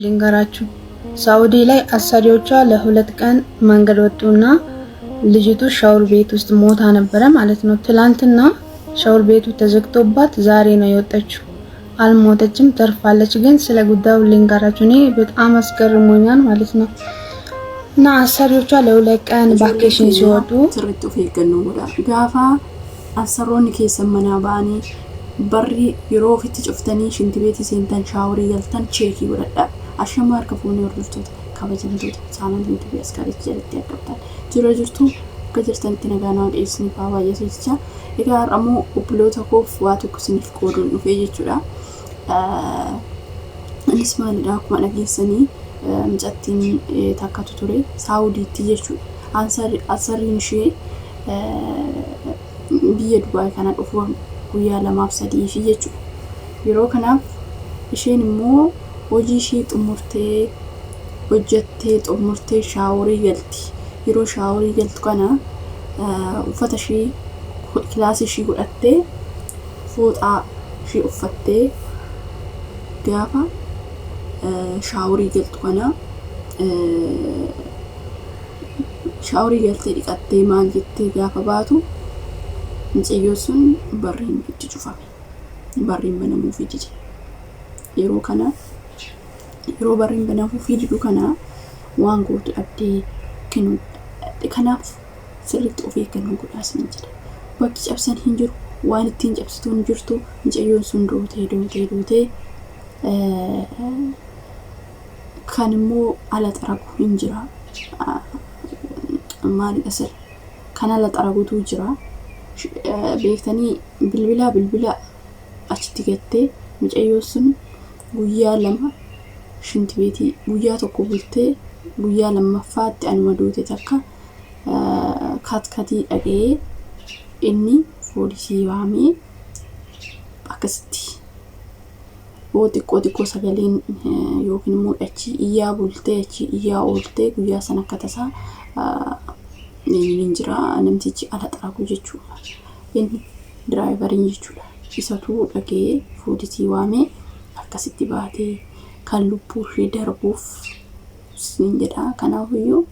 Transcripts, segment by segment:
ልንገራችሁ ሳውዲ ላይ አሰሪዎቿ ለሁለት ቀን መንገድ ወጡና ልጅቱ ሻወር ቤት ውስጥ ሞታ ነበረ ማለት ነው። ትላንትና ሻወር ቤቱ ተዘግቶባት ዛሬ ነው የወጣችው። አልሞተችም፣ ተርፋለች። ግን ስለ ጉዳዩ ልንገራችሁ እኔ በጣም አስገርሞኛል ማለት ነው። እና አሰሪዎቿ ለሁለት ቀን ቫኬሽን ሲወጡ ትርቱ ፈገኑ ጋፋ አሰሮን ከሰመና ባኒ በሪ ይሮፊት ጭፍተኒ ሽንት ቤት ሲንተን ሻወር ይልተን ቼክ ይወረዳ አሸማር ከፎን ወርዱት ካበጀንቶት ሳማን ትምት ቢያስካሪት ጀልት ያቀርታል ጅሮጅርቱ ከጀርተን ተነጋና ዴስኒ ባባ የሰቻ ይጋራሙ ኡፕሎታ ኮፍ ዋቱ ኩስኒፍ ኮዱን ነው ፈየቹላ እንስማን ዳኩ ማለገሰኒ ምጨቲን ታካቱ ቱሬ ሳውዲ ትየቹ አሰሪን ሺ biye Dubai kana dhufu guyyaa lamaaf sadii fi jechuudha. Yeroo kanaaf isheen immoo hojii ishee xumurtee hojjettee xumurtee shaaworii galti. Yeroo shaaworii galtu kana uffata ishee kilaasii ishee godhattee fooxaa ishee uffattee gaafa shaaworii galtu kana shaaworii galtee dhiqattee maal jettee gaafa baatu እንጨዮሱን በሪን ይጭጩፋል በሪን በነሙ ፊዲጂ የሮ በሪን በነሙ ፊዲዱ ከና ዋንጎት አብዲ ከኑ ከናፍ ስርት ኦፊ ከኑ ጉዳስ እንጀደ ወቂ ጨብሰን እንጅሩ ዋንቲን ጨብስቶ እንጅርቱ እንጨዮሱን ዶቴ ካንሞ አላጠራቁ እንጅራ ማል አሰር ካና አላጠራቁቱ እንጅራ beektanii bilbila achitti gattee mucayyoon guyyaa lama shinti beeti guyyaa tokko bultee guyyaa lammaffaatti anuma doote takka katkatii dhagee inni poolisii waamee akkasitti xiqqoo sagaleen yookiin immoo achi iyyaa bultee achi iyyaa ooltee guyyaa sana akka tasaa ninjira namtichi ala xaragu jechuudha. Inni diraayivarii jechuudha. Isatu dhagee poolisii waamee akkasitti baatee kan lubbuu ishee darbuuf ninjedha. Kanaafiyyuu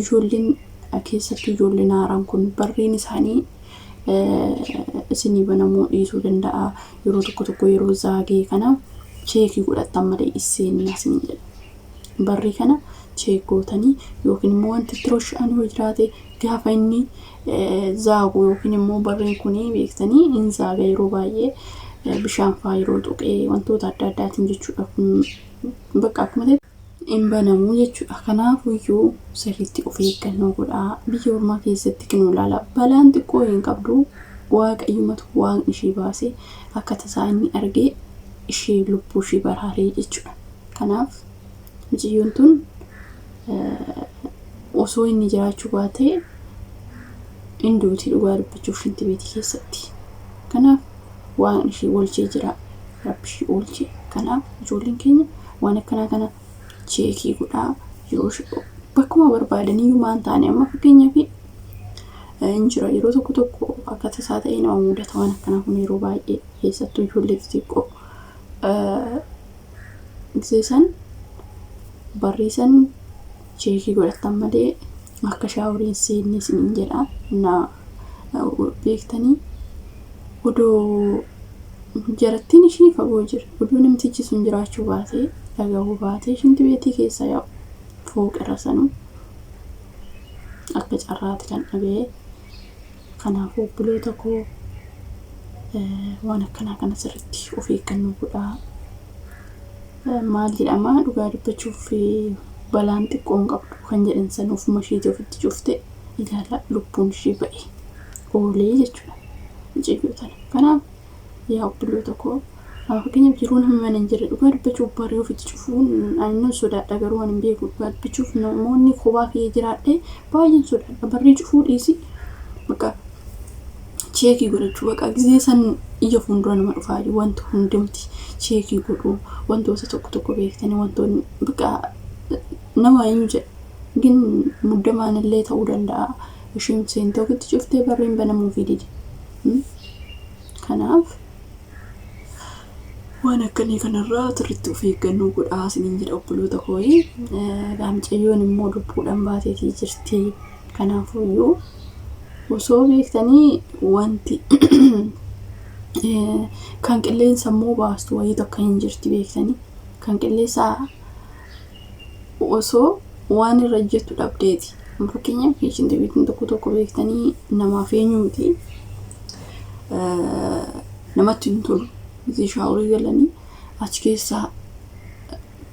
ijoolleen keessattuu ijoolleen haaraan kun barreen isaanii isinii banamuu dhiisuu danda'a. Yeroo tokko yeroo zaagee kana cheekii godhatan malee iseennas ninjedha. Barri kana cheekootanii yookiin immoo wanti tiroshaan yoo jiraate gaafa inni zaagu yookiin immoo barreen kuni beektanii in zaaga yeroo baay'ee bishaan faa yeroo tuqee wantoota adda addaatiin jechuudha kun bakka akkuma ta'e in banamuu jechuudha. Kanaafiyyuu sirriitti of eeggannoo godhaa. Biyya ormaa keessatti kinu ilaala balaan xiqqoo hin qabdu waaqayyumatu waan ishee baasee akka tasaa inni argee ishee lubbuu ishee baraaree jechuudha. Kanaaf mucayyoon tun osoo inni jiraachuu baatee induuti dhugaa dubbachuuf shinti beetii keessatti. Kanaaf waan ishee oolchee jira rabbi ishee oolchee. Kanaaf ijoolleen keenya waan akkanaa kana cheekii godhaa yeroo bakkuma barbaadanii yumaan taane amma fakkeenyaaf injira yeroo tokko akka tasaa ta'ee nama mudata waan akkanaa kun yeroo baay'ee keessattuu ijoollee xixiqqoo giseesan barreessan cheekii godhatan malee akka shaaworiin seenni isin jedha na beektanii odoo jarattiin ishii fagoo jira odoo namtichi sun jiraachuu baatee dhagahuu baatee shinti beetii keessa yaa'u fooqirra sanuu akka carraati kan dhabee. Kanaafuu buloota koo waan akkanaa kana sirriitti of eeggannoo godhaa. Maal jedhama dhugaa dubbachuuf balaan xiqqoon qabdu kan jedhan san ofuma isheetii ofitti cufte ilaala lubbuun ishee ba'e oolee jechuudha mucayyootan. Kanaaf yaa obboleota koo fakkeenyaaf jiruun hamma mana hin jirre dhugaa dubbachuuf baree ofitti cufuun ani sodaadha garuu waan hin beeku dhugaa dubbachuuf namoonni kophaa fi jiraadhe baay'een sodaadha barree cufuu dhiisi bakka cheekii godhachuu bakka gisee san ija fuuldura nama dhufaa jiru wanti hundumti cheekii godhuu wantoota tokko beektanii wantoonni bakka nama eenyu jedha gin muddamaan illee ta'uu danda'a isheen seentee ofitti cuftee barreen banamuu fididi. Kanaaf waan akkanii kanarraa sirriitti of eeggannoo godhaa isiniin jedha obboloota kooyi. Mucayyoon immoo lubbuudhaan baateetii jirti. Kanaafuyyuu osoo beektanii wanti kan qilleensa immoo baastu wayii tokko hin jirti beektanii. Kan qilleensaa osoo waan irra jettu dhabdeeti. Fakkeenyaaf kiichin deebiitiin tokko beektanii namaaf eenyuuti namatti hin tolu. Itti shaaworii galanii achi keessaa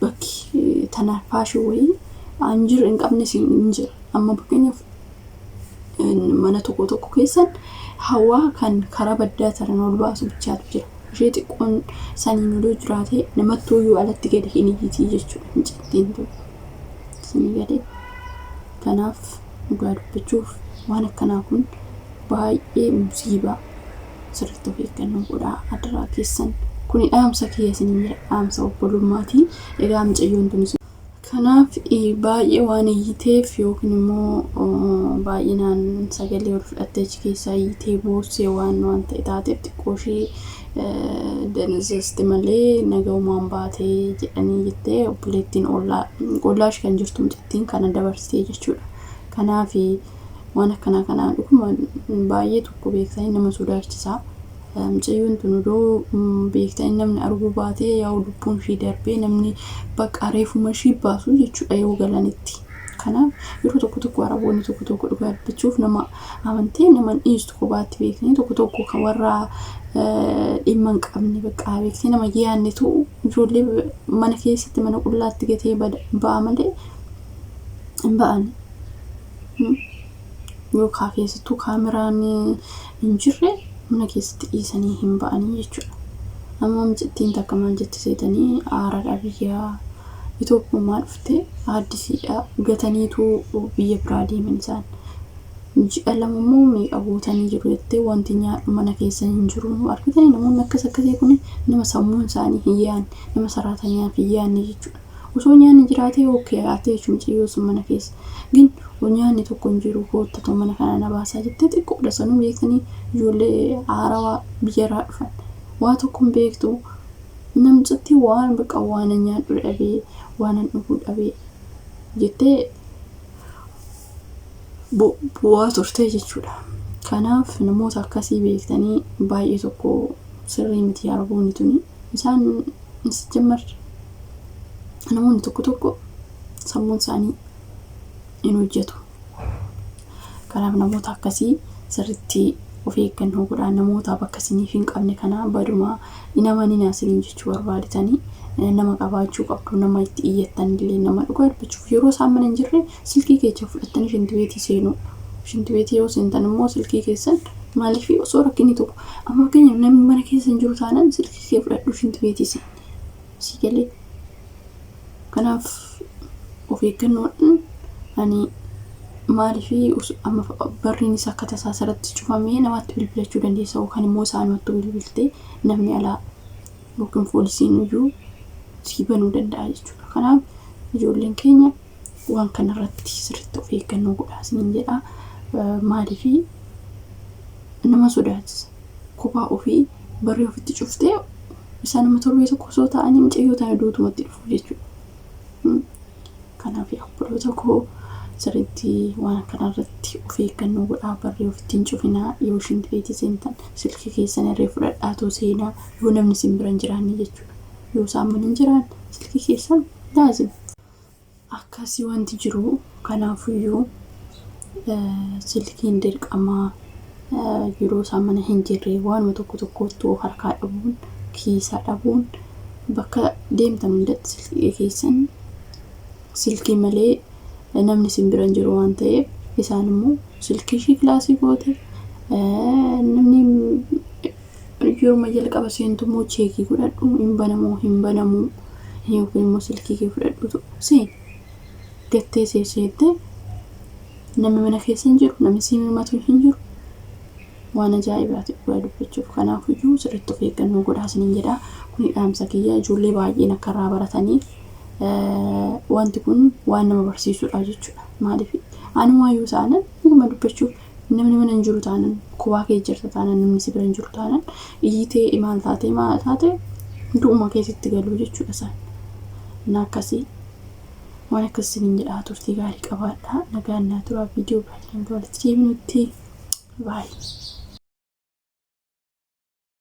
bakki tanaaf faashii wayii anjir hin qabnes hin jira. Amma fakkeenyaaf mana tokko keessan hawaa kan karaa baddaa taran ol baasu bichaatu jira. Ishee xiqqoon saniin oloo jiraate namatti iyyuu alatti gadi hin iyyitii jechuudha. Mincittiin tolu. Sanii gadee. Kanaaf dhugaa dubbachuuf waan akkanaa kun baay'ee musiibaa. Sirriitti of eeggannoo godhaa adaraa keessan. Kuni dhaamsa kiyya isiniin jedha. Dhaamsa obbolummaatii. Egaa mucayyoon tunis. Kanaaf baay'ee waan iyyiteef yookiin immoo baay'inaan sagalee ol fudhattee achi keessaa iyyitee boossee waan ta'e taateef xiqqoo danzasti malee nagaumaan baatee jedhanii jettee obboleettiin ollaash kan jirtu mucattiin kana dabarsitee jechuudha. Kanaaf waan akkanaa kanaan dhuguma baay'ee tokko beektanii nama sodaachisaa. Mucayyoon tun odoo beektanii namni arguu baatee yaa lubbuun ishee darbee namni bakka reefuma ishee baasu jechuudha yoo galanitti. Kanaaf yeroo tokko araboonni tokko dhugaa dubbachuuf nama amantee nama dhiistu kophaatti beekanii tokko kan warra dhimma hin qabne bakka beektee nama yaannetu ijoollee mana keessatti mana qullaatti gatee ba'a malee hin ba'an. Yookaan keessattuu kaameraan hin jirre mana keessatti dhiisanii hin ba'anii jechuudha. Amma mucattiin takka maal jetti seetanii aaraadha biyya Itoophiyaa dhufte addisiidha gataniitu biyya biraa deeman isaan. Ji'a lama immoo meeqa gootanii jiru jettee wanti nyaadhu mana keessa hin jiru. Argitanii namoonni akkasii kun nama sammuun isaanii hin yaanne nama saraataniif hin yaanne jechuudha. Osoo nyaanni jiraatee ookee haatee jechuun ciyyoo mana keessa. Gin nyaanni tokko hin jiru koottatu mana kana na baasaa jettee xiqqoodha sanuu beektanii ijoollee haarawaa biyyarraa dhufan. Waa tokko hin beektu namcatti waan bakka waan nyaadhu dhabee waan dhuguu dhabee jettee bu'aa turte jechuudha. Kanaaf namoota akkasii beektanii baay'ee tokko sirrii miti araboonni tuni isaan jammar namoonni tokko sammuun isaanii hin hojjetu. Kanaaf namoota akkasii sirriitti of eeggannoo godhaa. Namoota bakka isiniif hin qabne kana baduma nama naasiniin jechuu barbaaditanii nama qabaachuu qabdu. Nama itti iyyattan illee nama dhugaa dubbachuuf yeroo isaan mana hin jirre silkii keessa fudhattanii shintibeetii seenuu. Shintibeetii yoo seentan immoo silkii keessan maaliif osoo rakkinni tokko amma fakkeenyaaf namni mana keessa hin jiru taanaan silkii kee fudhadhu shintibeetii si galee. Kanaaf of eeggannoodhaan ani maaliif amma barriin isaa akka tasaa sarratti cufamee namatti bilbilachuu dandeessa yookaan immoo isaanumatti bilbiltee namni alaa yookiin poolisiin iyyuu si banuu danda'a jechuudha. Kanaaf ijoolleen keenya waan kanarratti sirriitti of eeggannoo godhaa isiniin jedha. Maaliif nama sodaachisa. Kophaa ofii barrii ofitti cuftee isaan nama torbee tokko osoo ta'anii mucayyoo tana duutumatti dhufu jechuudha. Kanaaf obboloota koo sirriitti waan kanarratti of eeggannoo godhaa. Barrii ofitti hin cufinaa. Yoo shintibeetii seentan silkii keessan irree fudhadhaatoo seenaa yoo namni isin bira hin jiraanne jechuudha. Yoo isaan mana hin jiraan silkii keessan laazim. Akkasii wanti jiru kanaafuyyuu silkiin dirqamaa yeroo isaan mana hin jirre waanuma tokkotti harkaa dhabuun kiisaa dhabuun bakka deemtan hundatti silkii keessan silkii malee namni isin bira hin jiru waan ta'eef isaan immoo silkii ishii kilaasii goote namni yeroo jalqaba seentu immoo cheekii godhadhu hin banamu yookiin immoo silkii kee fudhadhutu seen gattee seessee namni mana keessa hin jiru namni si mirmatu hin jiru waan ajaa'ibaati dhugaa dubbachuuf. Kanaafiyyuu sirriitti of eeggannoo godhaa isiniin jedha. Kuni dhaamsa kiyya ijoollee baay'een akka irraa barataniif wanti kun waan nama barsiisudha jechuudha. Maaliif anumaayyuu isaanan dhuguma dubbachuuf namni mana hin jiru taanan kophaa kee jirta taanan namni si bira hin jiru taanan iyyitee maal taate du'uma keessatti galuu jechuudha isaan. Na akkasii waan akkasiin jedhaa turtii gaarii qabaadhaa. Nagaan naa turaa. Viidiyoo baay'een walitti deebinutti baay'ee.